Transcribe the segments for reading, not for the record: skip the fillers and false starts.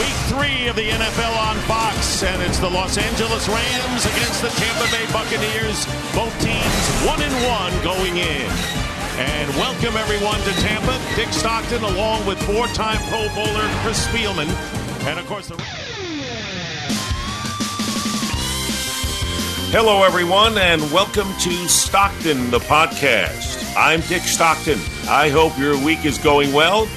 Week 3 of the NFL on Fox, and it's the Los Angeles Rams against the Tampa Bay Buccaneers. Both teams 1-1 going in. And welcome everyone to Tampa. Dick Stockton along with four-time Pro Bowler Chris Spielman. And of course Hello everyone, and welcome to Stockton, the podcast. I'm Dick Stockton. I hope your week is going well.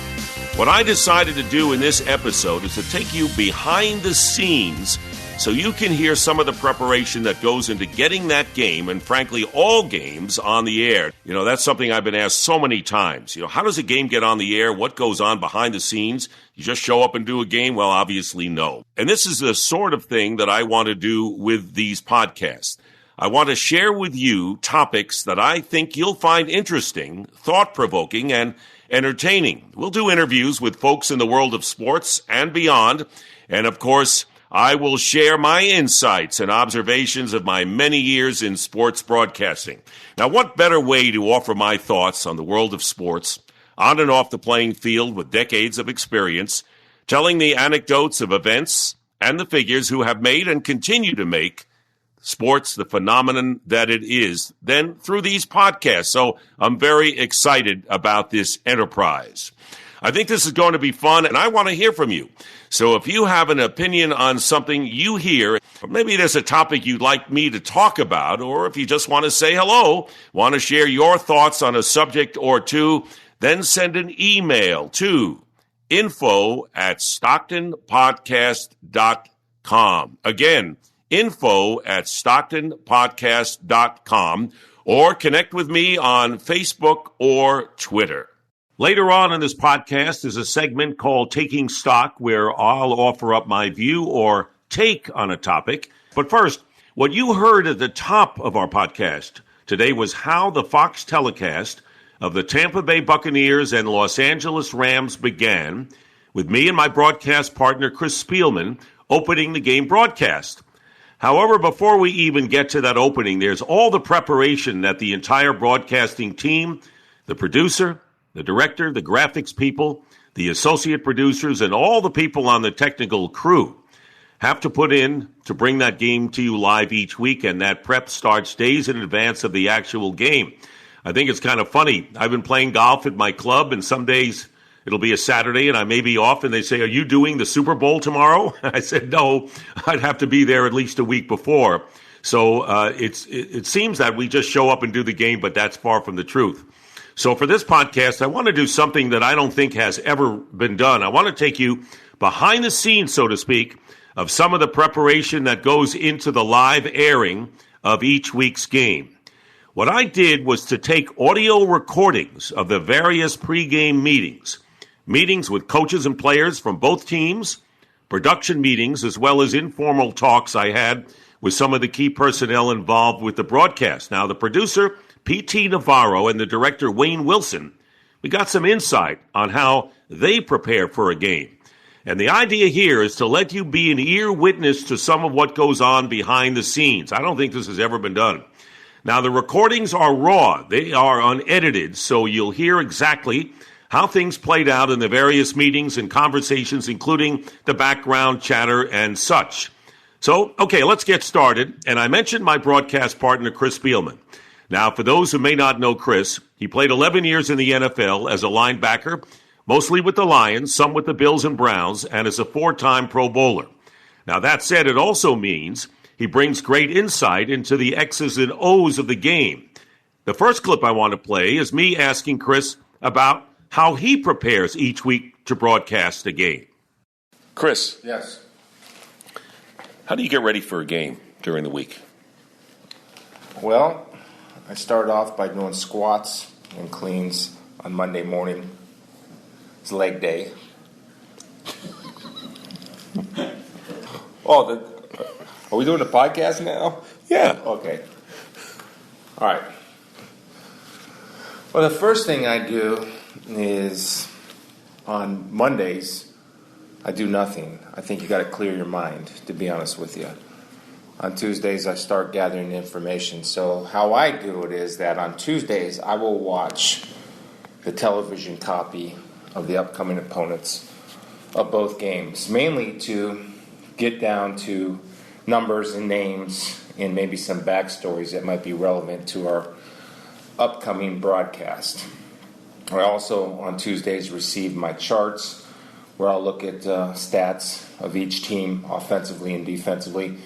What I decided to do in this episode is to take you behind the scenes so you can hear some of the preparation that goes into getting that game, and frankly, all games, on the air. You know, that's something I've been asked so many times. You know, how does a game get on the air? What goes on behind the scenes? You just show up and do a game? Well, obviously, no. And this is the sort of thing that I want to do with these podcasts. I want to share with you topics that I think you'll find interesting, thought-provoking, and entertaining. We'll do interviews with folks in the world of sports and beyond. And of course, I will share my insights and observations of my many years in sports broadcasting. Now, what better way to offer my thoughts on the world of sports, on and off the playing field with decades of experience, telling the anecdotes of events and the figures who have made and continue to make sports the phenomenon that it is, then through these podcasts. So I'm very excited about this enterprise. I think this is going to be fun, and I want to hear from you. So if you have an opinion on something you hear, or maybe there's a topic you'd like me to talk about, or if you just want to say hello, want to share your thoughts on a subject or two, then send an email to info@stocktonpodcast.com. Again, info@stocktonpodcast.com, or connect with me on Facebook or Twitter. Later on in this podcast is a segment called Taking Stock, where I'll offer up my view or take on a topic. But first, what you heard at the top of our podcast today was how the Fox telecast of the Tampa Bay Buccaneers and Los Angeles Rams began, with me and my broadcast partner Chris Spielman opening the game broadcast. However, before we even get to that opening, there's all the preparation that the entire broadcasting team, the producer, the director, the graphics people, the associate producers, and all the people on the technical crew have to put in to bring that game to you live each week, and that prep starts days in advance of the actual game. I think it's kind of funny. I've been playing golf at my club, and some days it'll be a Saturday, and I may be off, and they say, "Are you doing the Super Bowl tomorrow?" I said, "No, I'd have to be there at least a week before." So it seems that we just show up and do the game, but that's far from the truth. So for this podcast, I want to do something that I don't think has ever been done. I want to take you behind the scenes, so to speak, of some of the preparation that goes into the live airing of each week's game. What I did was to take audio recordings of the various pregame meetings with coaches and players from both teams, production meetings, as well as informal talks I had with some of the key personnel involved with the broadcast. Now, the producer, P.T. Navarro, and the director, Wayne Wilson, we got some insight on how they prepare for a game. And the idea here is to let you be an ear witness to some of what goes on behind the scenes. I don't think this has ever been done. Now, the recordings are raw. They are unedited, so you'll hear exactly how things played out in the various meetings and conversations, including the background chatter and such. So, okay, let's get started. And I mentioned my broadcast partner, Chris Spielman. Now, for those who may not know Chris, he played 11 years in the NFL as a linebacker, mostly with the Lions, some with the Bills and Browns, and as a four-time Pro Bowler. Now, that said, it also means he brings great insight into the X's and O's of the game. The first clip I want to play is me asking Chris about how he prepares each week to broadcast a game. Chris. Yes. How do you get ready for a game during the week? Well, I start off by doing squats and cleans on Monday morning. It's leg day. Are we doing a podcast now? Yeah. Okay. All right. Well, the first thing I do is on Mondays, I do nothing. I think you got to clear your mind, to be honest with you. On Tuesdays, I start gathering information. So how I do it is that on Tuesdays, I will watch the television copy of the upcoming opponents of both games, mainly to get down to numbers and names and maybe some backstories that might be relevant to our upcoming broadcast. I also, on Tuesdays, receive my charts where I'll look at stats of each team offensively and defensively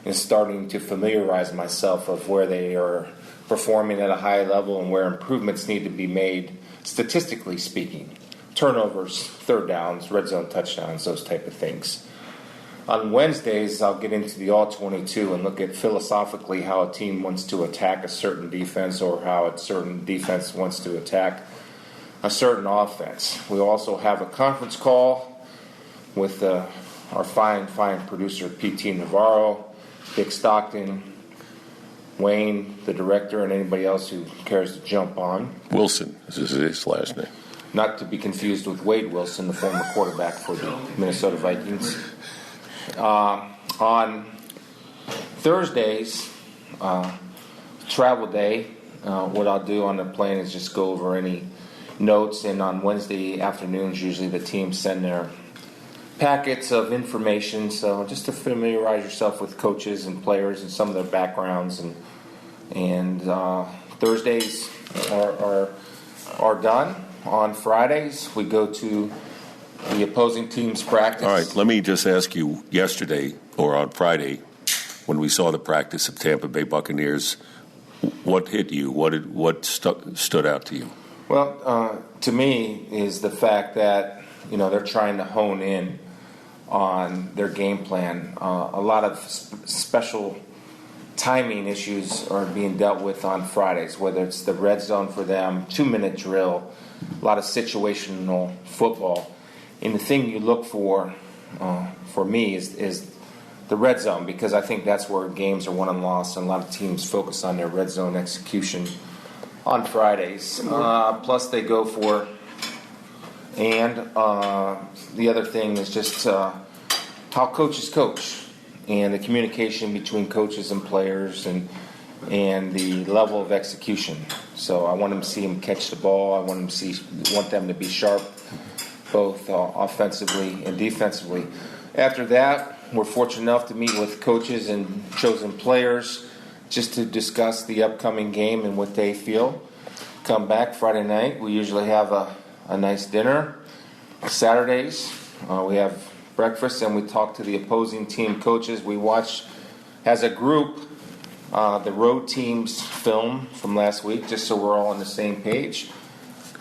and starting to familiarize myself of where they are performing at a high level and where improvements need to be made, statistically speaking. Turnovers, third downs, red zone touchdowns, those type of things. On Wednesdays, I'll get into the All-22 and look at philosophically how a team wants to attack a certain defense or how a certain defense wants to attack a certain offense. We also have a conference call with our fine producer, P.T. Navarro, Dick Stockton, Wayne, the director, and anybody else who cares to jump on. Wilson is his last name. Not to be confused with Wade Wilson, the former quarterback for the Minnesota Vikings. On Thursdays, travel day, what I'll do on the plane is just go over any notes, and on Wednesday afternoons, usually the teams send their packets of information, so just to familiarize yourself with coaches and players and some of their backgrounds, and Thursdays are done. On Fridays, we go to the opposing team's practice. All right, let me just ask you, yesterday or on Friday, when we saw the practice of Tampa Bay Buccaneers, what hit you? What stood out to you? Well, to me is the fact that they're trying to hone in on their game plan. A lot of special timing issues are being dealt with on Fridays, whether it's the red zone for them, 2-minute drill, a lot of situational football. And the thing you look for me, is the red zone, because I think that's where games are won and lost, and a lot of teams focus on their red zone execution on Fridays. Plus they go for, and the other thing is just how coaches coach and the communication between coaches and players and the level of execution. So I want them to see them catch the ball. I want them to be sharp, both offensively and defensively. After that, we're fortunate enough to meet with coaches and chosen players just to discuss the upcoming game and what they feel. Come back Friday night. We usually have a nice dinner. Saturdays, we have breakfast and we talk to the opposing team coaches. We watch, as a group, the road team's film from last week, just so we're all on the same page.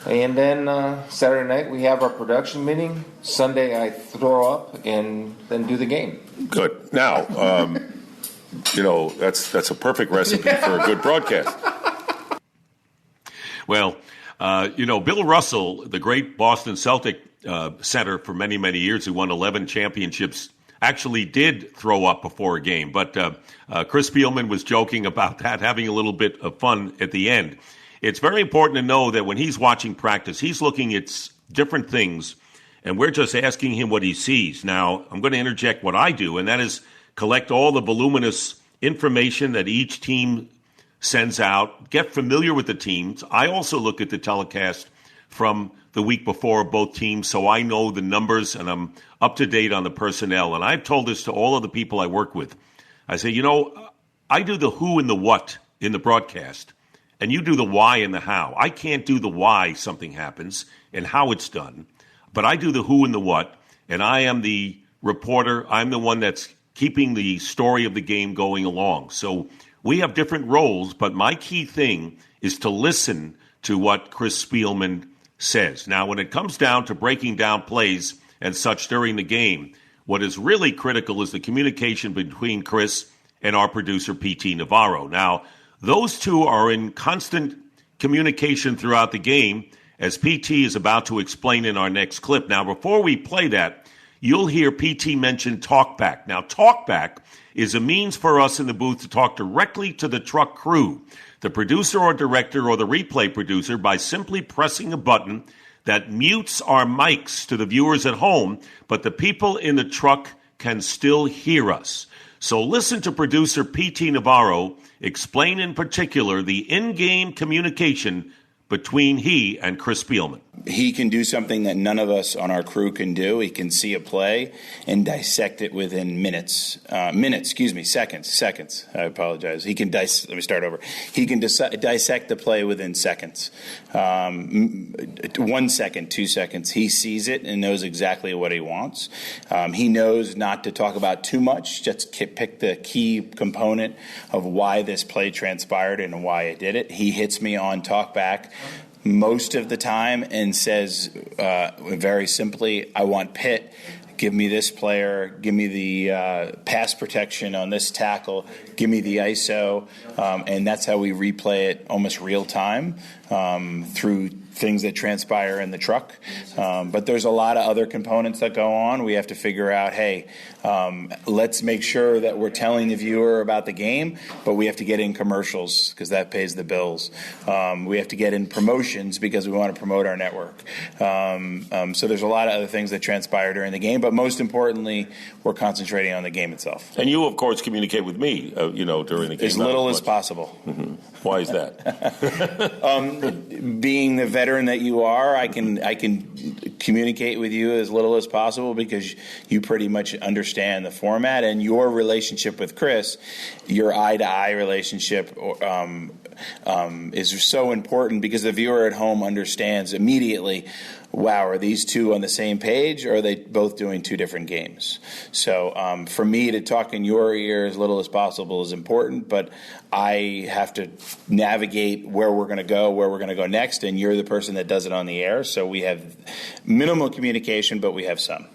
And then Saturday night we have our production meeting. Sunday I throw up and then do the game. Good. Now, that's a perfect recipe for a good broadcast. Well, Bill Russell, the great Boston Celtic center for many, many years, who won 11 championships, actually did throw up before a game. But Chris Spielman was joking about that, having a little bit of fun at the end. It's very important to know that when he's watching practice, he's looking at different things, and we're just asking him what he sees. Now, I'm going to interject what I do, and that is collect all the voluminous information that each team sends out, get familiar with the teams. I also look at the telecast from the week before of both teams, so I know the numbers and I'm up to date on the personnel. And I've told this to all of the people I work with. I say, I do the who and the what in the broadcast, and you do the why and the how. I can't do the why something happens and how it's done, but I do the who and the what, and I am the reporter. I'm the one that's keeping the story of the game going along. So we have different roles, but my key thing is to listen to what Chris Spielman says. Now, when it comes down to breaking down plays and such during the game, what is really critical is the communication between Chris and our producer, P.T. Navarro. Now, those two are in constant communication throughout the game, as P.T. is about to explain in our next clip. Now, before we play that, you'll hear P.T. mention talkback. Now, talkback is a means for us in the booth to talk directly to the truck crew, the producer or director or the replay producer, by simply pressing a button that mutes our mics to the viewers at home, but the people in the truck can still hear us. So listen to producer P.T. Navarro explain in particular the in-game communication between he and Chris Spielman. He can do something that none of us on our crew can do. He can see a play and dissect it within seconds. I apologize. He can let me start over. He can dissect the play within seconds. 1 second, 2 seconds. He sees it and knows exactly what he wants. He knows not to talk about too much, just pick the key component of why this play transpired and why it did it. He hits me on talkback most of the time and says very simply, I want Pitt. Give me this player. Give me the pass protection on this tackle. Give me the ISO. And that's how we replay it almost real time through things that transpire in the truck. But there's a lot of other components that go on. We have to figure out, hey, let's make sure that we're telling the viewer about the game, but we have to get in commercials because that pays the bills. We have to get in promotions because we want to promote our network. So there's a lot of other things that transpire during the game, but most importantly, we're concentrating on the game itself. And you, of course, communicate with me, during the game. As little as possible. Mm-hmm. Why is that? Being the veteran that you are, I can communicate with you as little as possible because you pretty much understand the format, and your relationship with Chris, your eye-to-eye relationship is so important because the viewer at home understands immediately, wow, are these two on the same page, or are they both doing two different games? So for me to talk in your ear as little as possible is important, but I have to navigate where we're going to go next, and you're the person that does it on the air. So we have minimal communication, but we have some.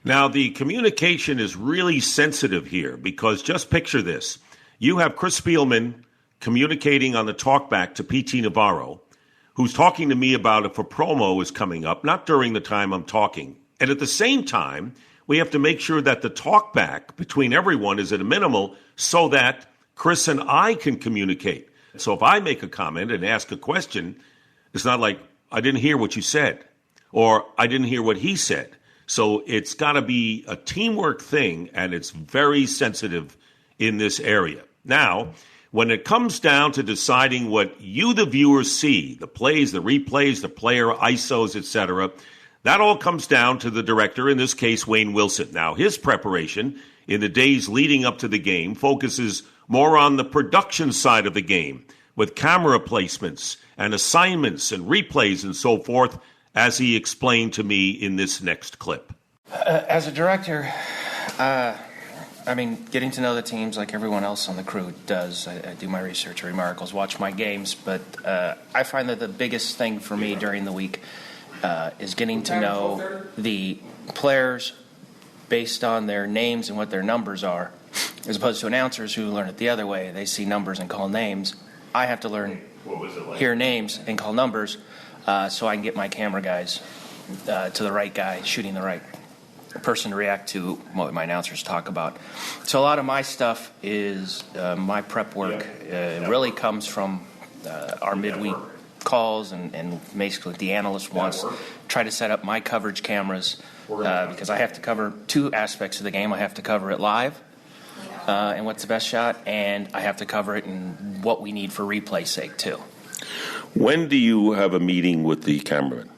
Now, the communication is really sensitive here because just picture this. You have Chris Spielman communicating on the talkback to P.T. Navarro, who's talking to me about if a promo is coming up, not during the time I'm talking. And at the same time, we have to make sure that the talkback between everyone is at a minimal so that Chris and I can communicate. So if I make a comment and ask a question, it's not like, I didn't hear what you said, or I didn't hear what he said. So it's got to be a teamwork thing, and it's very sensitive in this area. Now, when it comes down to deciding what you, the viewers, see, the plays, the replays, the player ISOs, etc., that all comes down to the director, in this case, Wayne Wilson. Now, his preparation in the days leading up to the game focuses more on the production side of the game, with camera placements and assignments and replays and so forth, as he explained to me in this next clip. As a director, getting to know the teams like everyone else on the crew does. I do my research, read my articles, watch my games, but I find that the biggest thing for me during the week is getting to know the players based on their names and what their numbers are, as opposed to announcers who learn it the other way. They see numbers and call names. I have to learn, hear names and call numbers so I can get my camera guys to the right guy, shooting the right person to react to what my announcers talk about. So a lot of my stuff is my prep work really comes from our midweek calls and basically the analyst wants to try to set up my coverage cameras because I have to cover two aspects of the game. I have to cover it live and what's the best shot, and I have to cover it and what we need for replay sake too. When do you have a meeting with the cameraman?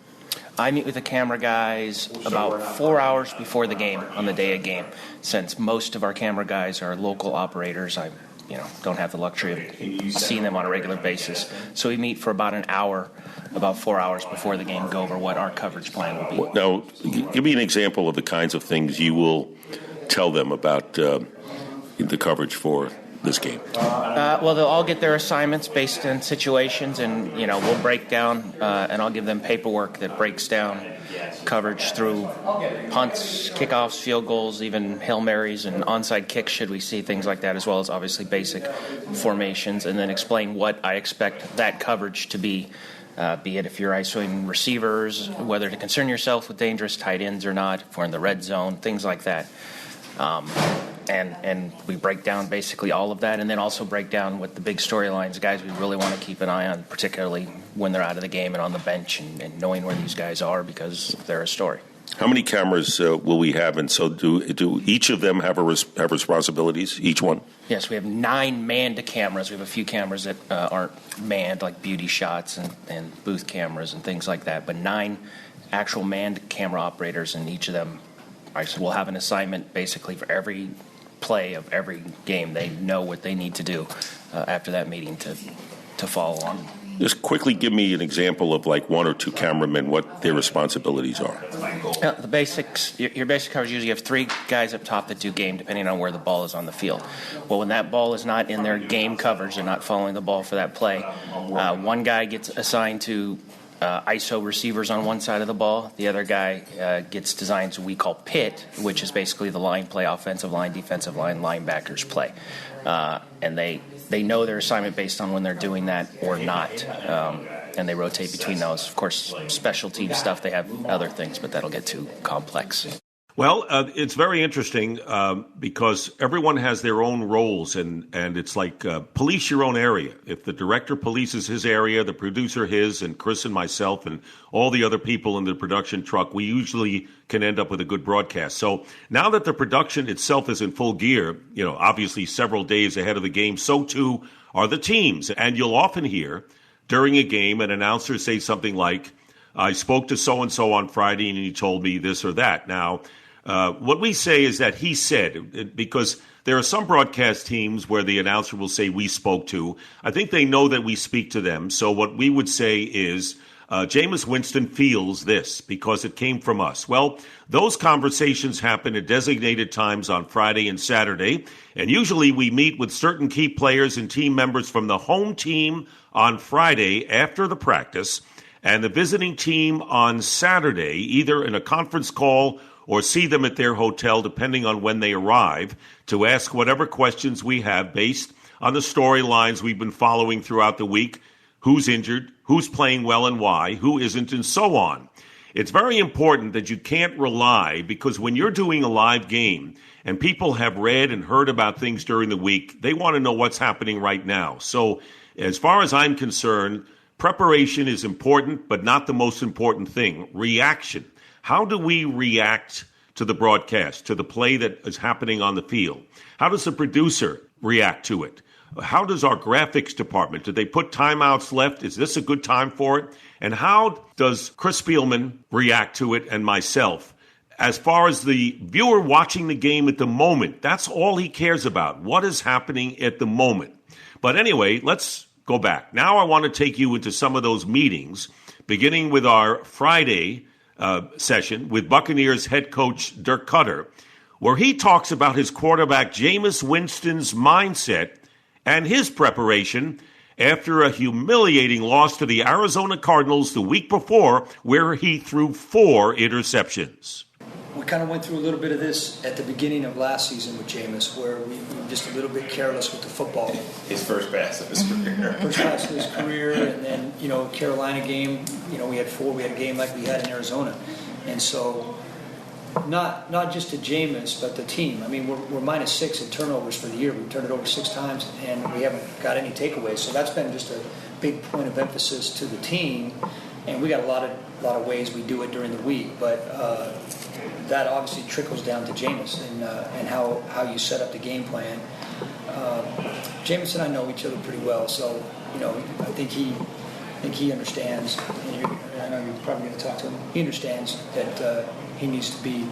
I meet with the camera guys about 4 hours before the game on the day of game. Since most of our camera guys are local operators, I don't have the luxury of seeing them on a regular basis. So we meet for about an hour, about 4 hours before the game, go over what our coverage plan will be. Now, give me an example of the kinds of things you will tell them about the coverage for this game. Well, they'll all get their assignments based on situations, and we'll break down, and I'll give them paperwork that breaks down coverage through punts, kickoffs, field goals, even Hail Marys and onside kicks should we see things like that, as well as obviously basic formations, and then explain what I expect that coverage to be it if you're isolating receivers, whether to concern yourself with dangerous tight ends or not, if we're in the red zone, things like that. And we break down basically all of that, and then also break down what the big storylines, guys we really want to keep an eye on, particularly when they're out of the game and on the bench, and knowing where these guys are because they're a story. How many cameras will we have? And so do each of them have responsibilities, each one? Yes, we have 9 manned cameras. We have a few cameras that aren't manned, like beauty shots and booth cameras and things like that. But 9 actual manned camera operators, and each of them will have an assignment basically for every play of every game. They know what they need to do after that meeting to follow on. Just quickly give me an example of like 1 or 2 cameramen, what their responsibilities are. The basics, your basic coverage, usually you have 3 guys up top that do game, depending on where the ball is on the field. Well, when that ball is not in their game coverage, they're not following the ball for that play, 1 guy gets assigned to ISO receivers on one side of the ball. The other guy gets designed to what we call pit, which is basically the line play, offensive line, defensive line, linebackers play. And they know their assignment based on when they're doing that or not. And they rotate between those. Of course, special team stuff, they have other things, but that'll get too complex. Well, it's very interesting because everyone has their own roles, and it's like police your own area. If the director polices his area, the producer his, and Chris and myself and all the other people in the production truck, we usually can end up with a good broadcast. So now that the production itself is in full gear, obviously several days ahead of the game, so too are the teams. And you'll often hear during a game an announcer say something like, I spoke to so-and-so on Friday and he told me this or that. Now, what we say is that he said, because there are some broadcast teams where the announcer will say we spoke to. I think they know that we speak to them. So what we would say is Jameis Winston feels this because it came from us. Well, those conversations happen at designated times on Friday and Saturday. And usually we meet with certain key players and team members from the home team on Friday after the practice and the visiting team on Saturday, either in a conference call or see them at their hotel, depending on when they arrive, to ask whatever questions we have based on the storylines we've been following throughout the week, who's injured, who's playing well and why, who isn't, and so on. It's very important that you can't rely, because when you're doing a live game and people have read and heard about things during the week, they want to know what's happening right now. So as far as I'm concerned, preparation is important, but not the most important thing. Reaction. How do we react to the broadcast, to the play that is happening on the field? How does the producer react to it? How does our graphics department, do they put timeouts left? Is this a good time for it? And how does Chris Spielman react to it and myself? As far as the viewer watching the game at the moment, that's all he cares about. What is happening at the moment? But anyway, let's go back. Now I want to take you into some of those meetings, beginning with our Friday session with Buccaneers head coach Dirk Cutter, where he talks about his quarterback Jameis Winston's mindset and his preparation after a humiliating loss to the Arizona Cardinals the week before, where he threw 4 interceptions. We kind of went through a little bit of this at the beginning of last season with Jameis, where we were just a little bit careless with the football. His first pass of his career. First pass of his career, and then, Carolina game, we had 4. We had a game like we had in Arizona. And so, not just to Jameis, but the team. I mean, we're -6 in turnovers for the year. We've turned it over 6 times, and we haven't got any takeaways. So that's been just a big point of emphasis to the team. And we got a lot of ways we do it during the week, but that obviously trickles down to Jameis and how you set up the game plan. Jameis and I know each other pretty well, so I think he understands. And I know you're probably going to talk to him. He understands that he needs to be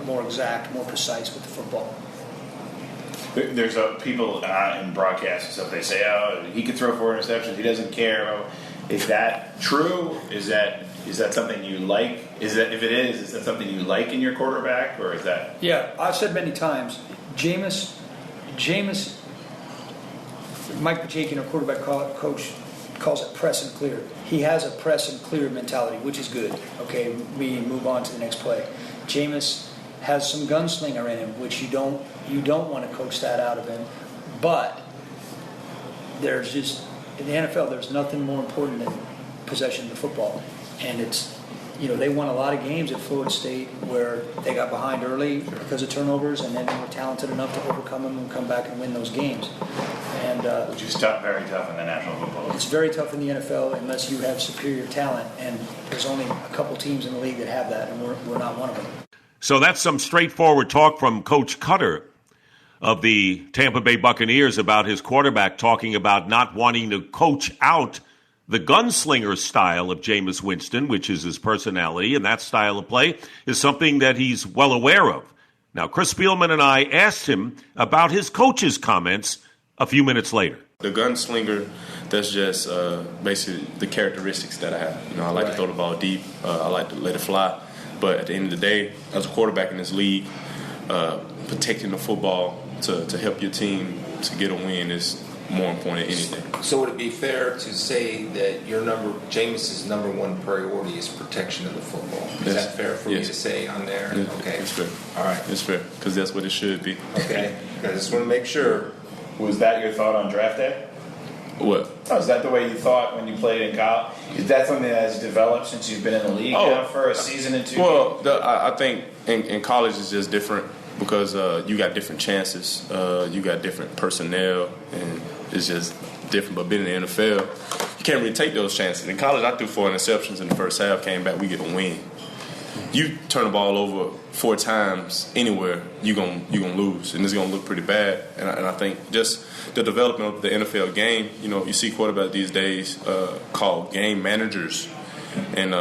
more exact, more precise with the football. There's people in broadcasts and stuff. They say, "Oh, he could throw 4 interceptions. He doesn't care." Is that true? Is that something you like? Is that something you like in your quarterback, or is that? Yeah, I've said many times, Jameis, Mike Pacheco, our quarterback coach, calls it press and clear. He has a press and clear mentality, which is good. Okay, we move on to the next play. Jameis has some gunslinger in him, which you don't want to coach that out of him. But there's just in the NFL, there's nothing more important than possession of the football, and it's they won a lot of games at Florida State where they got behind early because of turnovers, and then they were talented enough to overcome them and come back and win those games. And Which is tough, very tough in the National Football League. it's very tough in the NFL unless you have superior talent, and there's only a couple teams in the league that have that, and we're not one of them. So that's some straightforward talk from Coach Cutter of the Tampa Bay Buccaneers about his quarterback, talking about not wanting to coach out the gunslinger style of Jameis Winston, which is his personality, and that style of play is something that he's well aware of. Now, Chris Spielman and I asked him about his coach's comments a few minutes later. The gunslinger, that's just basically the characteristics that I have. I like to throw the ball deep. I like to let it fly. But at the end of the day, as a quarterback in this league, protecting the football to help your team to get a win is more important than anything. So would it be fair to say that Jameis's number one priority is protection of the football? Is that fair for me to say on there? Yes. Okay. It's fair. All right. It's fair, because that's what it should be. Okay. I just want to make sure. Was that your thought on draft day? What? Oh, is that the way you thought when you played in college? Is that something that has developed since you've been in the league now for a season and 2 Well, games? I think in college it's just different because you got different chances, you got different personnel, and it's just different. But being in the NFL, you can't really take those chances. In college, I threw 4 interceptions in the first half, came back, we get a win. You turn the ball over 4 times anywhere, you're gonna lose, and it's gonna look pretty bad. And I think just the development of the NFL game, you see quarterbacks these days called game managers, and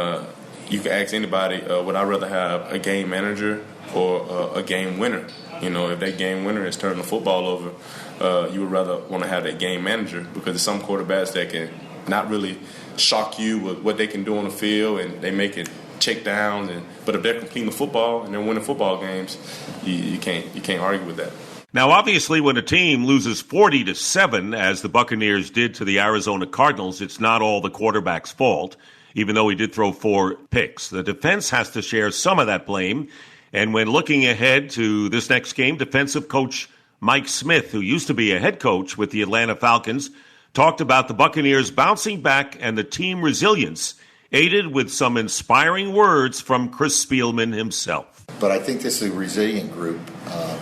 you can ask anybody, would I rather have a game manager or a game winner? If that game winner is turning the football over, you would rather want to have that game manager, because there's some quarterbacks that can not really shock you with what they can do on the field, and they make it check downs, but if they're completing the football and they're winning football games, you can't argue with that. Now, obviously, when a team loses 40-7, as the Buccaneers did to the Arizona Cardinals, it's not all the quarterback's fault, even though he did throw 4 picks. The defense has to share some of that blame. And when looking ahead to this next game, defensive coach Mike Smith, who used to be a head coach with the Atlanta Falcons, talked about the Buccaneers bouncing back and the team resilience, aided with some inspiring words from Chris Spielman himself. But I think this is a resilient group.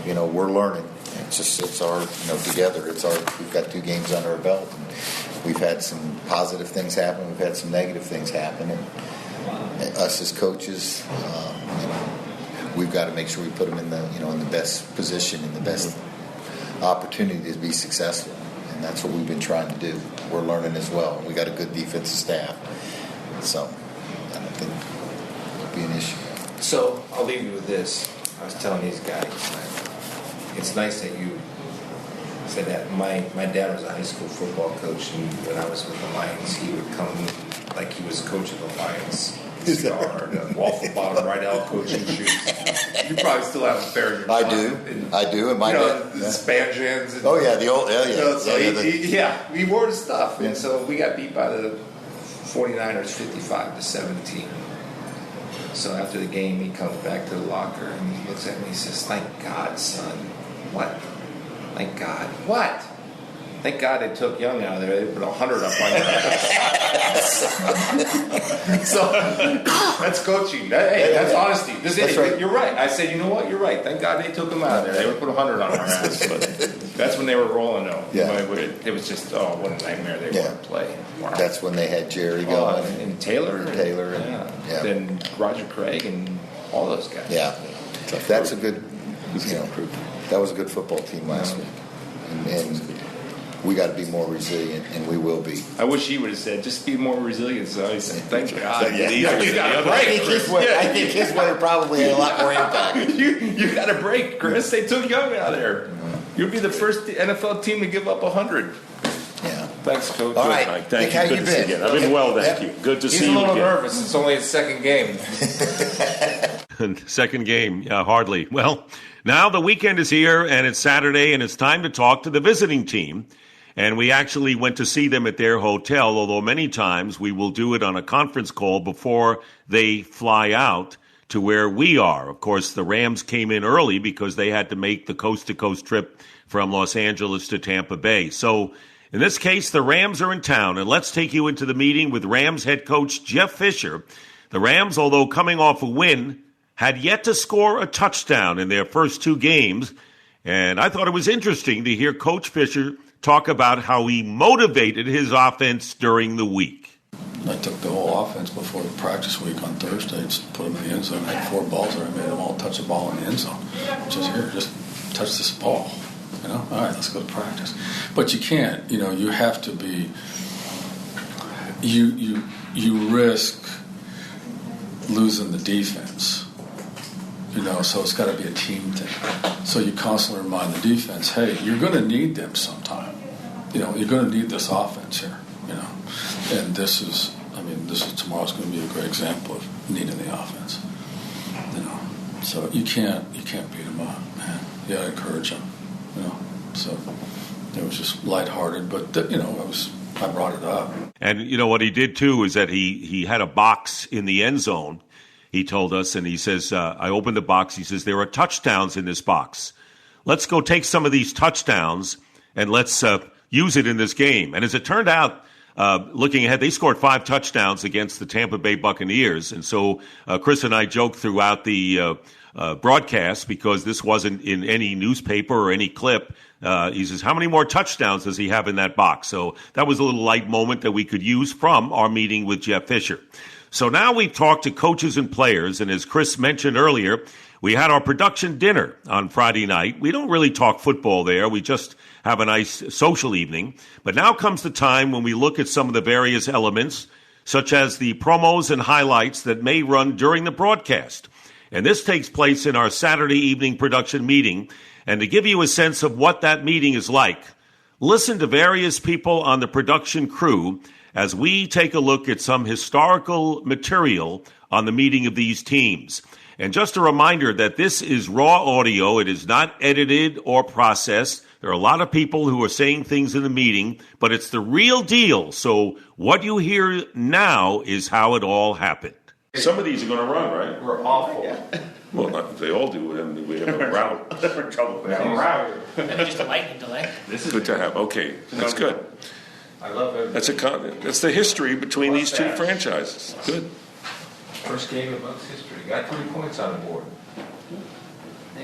We're learning. It's our, together. We've got 2 games under our belt. And we've had some positive things happen. We've had some negative things happen. And us as coaches, we've got to make sure we put them in the best position, in the best opportunity to be successful. And that's what we've been trying to do. We're learning as well. We got a good defensive staff. So I don't think it'll be an issue. So I'll leave you with this. I was telling these guys, it's nice that you said that. My dad was a high school football coach, and when I was with the Lions, he would come like he was coach of the Lions. Cigar, the waffle bottom, right out coaching shoes. You probably still have a pair in your I do, and my dad. The Spanjans. And, The old, we wore the stuff, and so we got beat by the 49ers 55-17. So after the game, he comes back to the locker and he looks at me and he says, "Thank God, son." What? Thank God. What? Thank God they took Young out of there. They put 100 up on you. So that's coaching. That's honesty. That's right. You're right. I said, you know what? You're right. Thank God they took him out of there. They would put 100 on our ass. But that's when they were rolling, though. Yeah. It was just, what a nightmare they were to play. Wow. That's when they had Jerry going. And Taylor. And then Roger Craig and all those guys. Yeah. That's a good, that was a good football team last week. And we got to be more resilient, and we will be. I wish he would have said, just be more resilient. So he said, thank God. You got a break. I think his way probably had a lot more impact. You got a break, Chris. They took Young out of there. You'll be the first NFL team to give up 100. Yeah. Thanks, Coach. All right. Mike, thank you. How Good you to see you again. I've been well, thank you. Good to see you again. He's a little nervous. It's only his second game. Second game, hardly. Well, now the weekend is here, and it's Saturday, and it's time to talk to the visiting team. And we actually went to see them at their hotel, although many times we will do it on a conference call before they fly out to where we are. Of course, the Rams came in early because they had to make the coast-to-coast trip from Los Angeles to Tampa Bay. So in this case, the Rams are in town, and let's take you into the meeting with Rams head coach Jeff Fisher. The Rams, although coming off a win, had yet to score a touchdown in their first 2 games. And I thought it was interesting to hear Coach Fisher talk about how he motivated his offense during the week. I took the whole offense before the practice week on Thursday, just put them in the end zone. I had 4 balls there. I made them all touch the ball in the end zone. Just here, just touch this ball. You know, all right, let's go to practice. But you can't. You know, you have to be. You risk losing the defense. You know, so it's got to be a team thing. So you constantly remind the defense, hey, you're going to need them sometime. You know, you're going to need this offense here. You know, and this is tomorrow's going to be a great example of needing the offense. You know, so you can't beat them up, man. You got to encourage them. You know, so it was just lighthearted, but I brought it up. And you know what he did too is that he had a box in the end zone. He told us, and he says, I opened the box. He says, there are touchdowns in this box. Let's go take some of these touchdowns and let's use it in this game. And as it turned out, looking ahead, they scored 5 touchdowns against the Tampa Bay Buccaneers. And so Chris and I joked throughout the broadcast, because this wasn't in any newspaper or any clip. He says, how many more touchdowns does he have in that box? So that was a little light moment that we could use from our meeting with Jeff Fisher. So now we've talked to coaches and players, and as Chris mentioned earlier, we had our production dinner on Friday night. We don't really talk football there. We just have a nice social evening. But now comes the time when we look at some of the various elements, such as the promos and highlights that may run during the broadcast. And this takes place in our Saturday evening production meeting. And to give you a sense of what that meeting is like, listen to various people on the production crew as we take a look at some historical material on the meeting of these teams. And just a reminder that this is raw audio. It is not edited or processed. There are a lot of people who are saying things in the meeting, but it's the real deal. So what you hear now is how it all happened. Some of these are going to run, right? We're awful. Yeah. Well, they all do. We have a route. We're in trouble. We have a route. Maybe just a lightning delay. This is good to have. Okay, that's good. I love it. That's the history between these 2 franchises. Good. First game of Bucs history. Got 3 points on the board.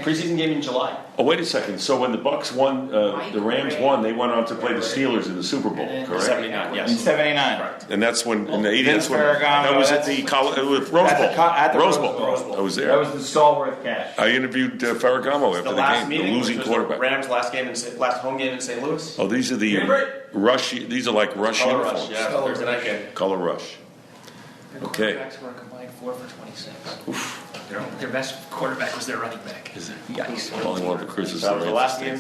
Preseason game in July. Oh, wait a second. So when the Bucs won, the Rams won, they went on to play the Steelers in the Super Bowl, correct? 79, yes. In 79. Correct. And that's when, in the 80s, Vince that's when, Ferragamo, that was at the Rose Bowl. At the Rose Bowl. I was there. That was the Stallworth catch. I interviewed Ferragamo after the last game, meeting, the losing which was quarterback. The Rams' last home game in St. Louis. Oh, these are the rush. These are like rush Color uniforms. Rush, yeah. Thursday night game. Color rush. Okay. Quarterbacks were a combined 4 for 26. Their best quarterback was their running back. Is it? Yikes. Only one for Chris's. That was the last game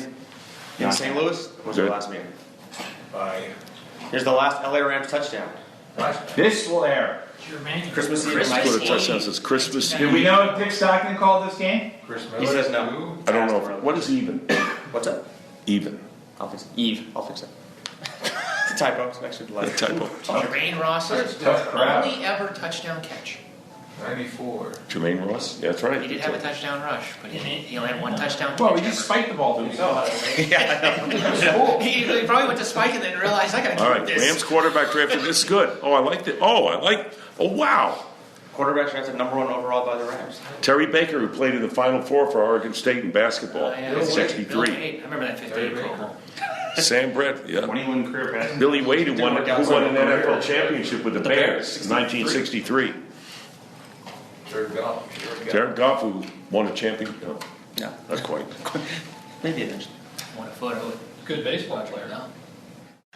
in St. Louis. Was Good. the last meeting. Here's the last LA Rams touchdown. This will air. Christmas Eve. That's what a touchdown says. Christmas. Do we know if Dick Stockton called this game? He says no. I don't know. What is even? What's up? Even. I'll fix it. Eve. I'll fix it. It's a typo. It's next to the letter. Typo. Jermaine Ross's tough crowd. only ever touchdown catch. 94. Jermaine Ross. Yeah, that's right. He did have a touchdown rush, but he only had 1 touchdown. Well, we just spiked the ball to himself. He probably went to spike and then realized I got to keep All right, this. Rams quarterback drafted. This is good. Oh, I liked it. Oh, wow. Quarterback drafted number 1 overall by the Rams. Terry Baker, who played in the Final Four for Oregon State in basketball in Bill 63. Wade. I remember that 58 Pro Bowl. Sam Brett, yeah. 21 career passes. Billy Wade, who won an NFL championship with the Bears in 1963. Jared Goff, who won a championship. No, not quite. Maybe eventually. Won a photo with Good baseball player. no.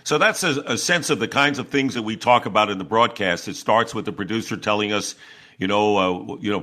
So that's a sense of the kinds of things that we talk about in the broadcast. It starts with the producer telling us,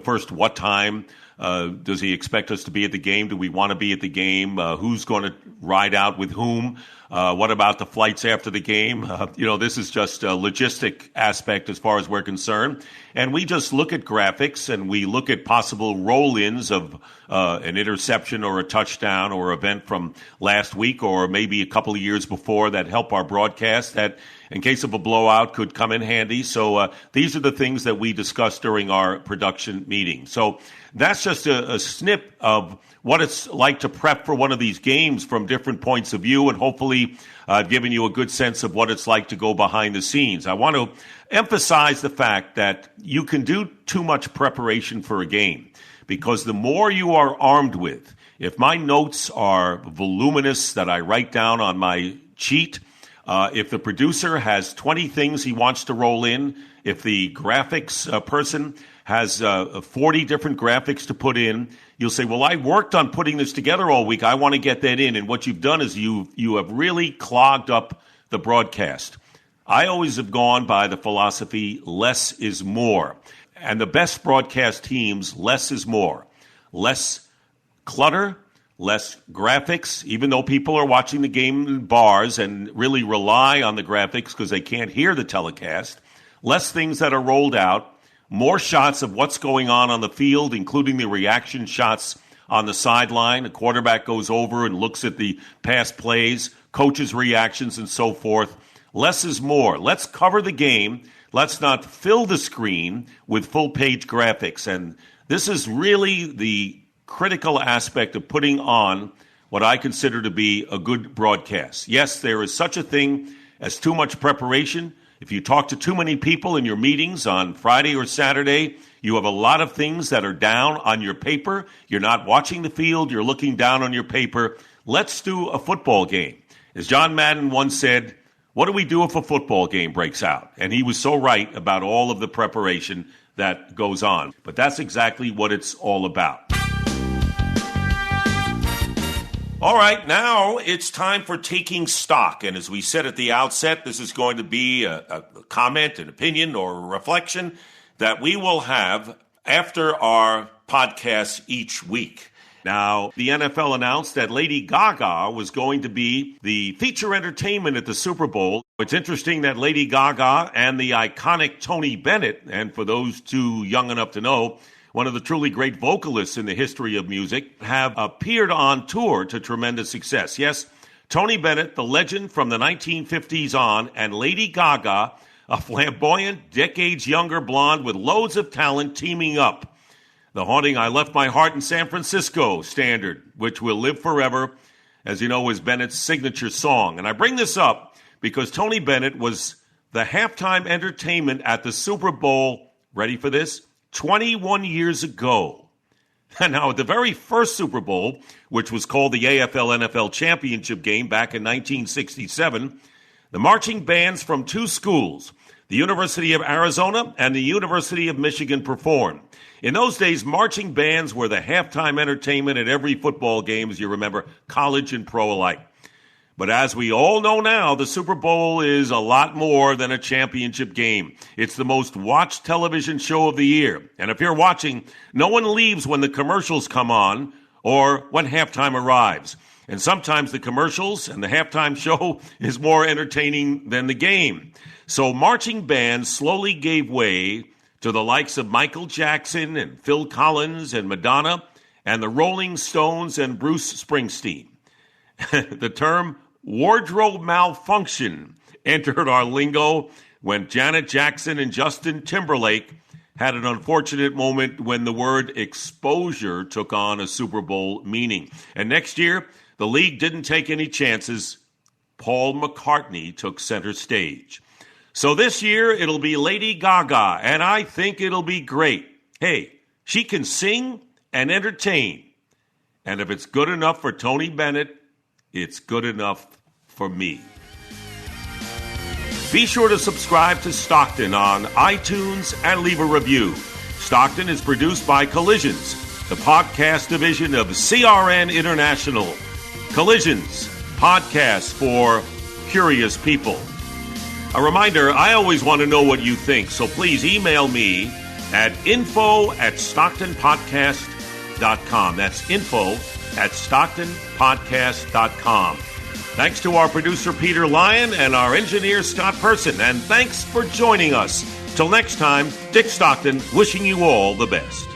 first what time does he expect us to be at the game? Do we want to be at the game? Who's going to ride out with whom? What about the flights after the game? This is just a logistic aspect as far as we're concerned. And we just look at graphics and we look at possible roll-ins of an interception or a touchdown or event from last week or maybe a couple of years before that help our broadcast that, in case of a blowout, could come in handy. So these are the things that we discuss during our production meeting. So that's just a snip of what it's like to prep for one of these games from different points of view, and hopefully I've given you a good sense of what it's like to go behind the scenes. I want to emphasize the fact that you can do too much preparation for a game, because the more you are armed with, if my notes are voluminous that I write down on my sheet, if the producer has 20 things he wants to roll in, if the graphics person has 40 different graphics to put in, you'll say, well, I worked on putting this together all week. I want to get that in. And what you've done is you have really clogged up the broadcast. I always have gone by the philosophy, less is more. And the best broadcast teams, less is more. Less clutter, less graphics, even though people are watching the game in bars and really rely on the graphics because they can't hear the telecast. Less things that are rolled out. More shots of what's going on the field, including the reaction shots on the sideline. The quarterback goes over and looks at the past plays, coaches' reactions, and so forth. Less is more. Let's cover the game. Let's not fill the screen with full-page graphics. And this is really the critical aspect of putting on what I consider to be a good broadcast. Yes, there is such a thing as too much preparation. If you talk to too many people in your meetings on Friday or Saturday, you have a lot of things that are down on your paper. You're not watching the field. You're looking down on your paper. Let's do a football game. As John Madden once said, what do we do if a football game breaks out? And he was so right about all of the preparation that goes on. But that's exactly what it's all about. All right, now it's time for taking stock. And as we said at the outset, this is going to be a comment, an opinion, or a reflection that we will have after our podcast each week. Now, the NFL announced that Lady Gaga was going to be the feature entertainment at the Super Bowl. It's interesting that Lady Gaga and the iconic Tony Bennett, and for those too young enough to know, one of the truly great vocalists in the history of music, have appeared on tour to tremendous success. Yes, Tony Bennett, the legend from the 1950s on, and Lady Gaga, a flamboyant, decades younger blonde with loads of talent, teaming up. The haunting I Left My Heart in San Francisco standard, which will live forever, as you know, is Bennett's signature song. And I bring this up because Tony Bennett was the halftime entertainment at the Super Bowl, ready for this, 21 years ago. Now, at the very first Super Bowl, which was called the AFL-NFL Championship game back in 1967, the marching bands from two schools, the University of Arizona and the University of Michigan, performed. In those days, marching bands were the halftime entertainment at every football game, as you remember, college and pro alike. But as we all know now, the Super Bowl is a lot more than a championship game. It's the most watched television show of the year. And if you're watching, no one leaves when the commercials come on or when halftime arrives. And sometimes the commercials and the halftime show is more entertaining than the game. So marching bands slowly gave way to the likes of Michael Jackson and Phil Collins and Madonna and the Rolling Stones and Bruce Springsteen. The term wardrobe malfunction entered our lingo when Janet Jackson and Justin Timberlake had an unfortunate moment when the word exposure took on a Super Bowl meaning. And next year, the league didn't take any chances. Paul McCartney took center stage. So this year, it'll be Lady Gaga, and I think it'll be great. Hey, she can sing and entertain. And if it's good enough for Tony Bennett, it's good enough for me. Be sure to subscribe to Stockton on iTunes and leave a review. Stockton is produced by Collisions, the podcast division of CRN International. Collisions, podcast for curious people. A reminder, I always want to know what you think, so please email me at info@StocktonPodcast.com. That's info@StocktonPodcast.com. Thanks to our producer, Peter Lyon, and our engineer, Scott Person. And thanks for joining us. Till next time, Dick Stockton wishing you all the best.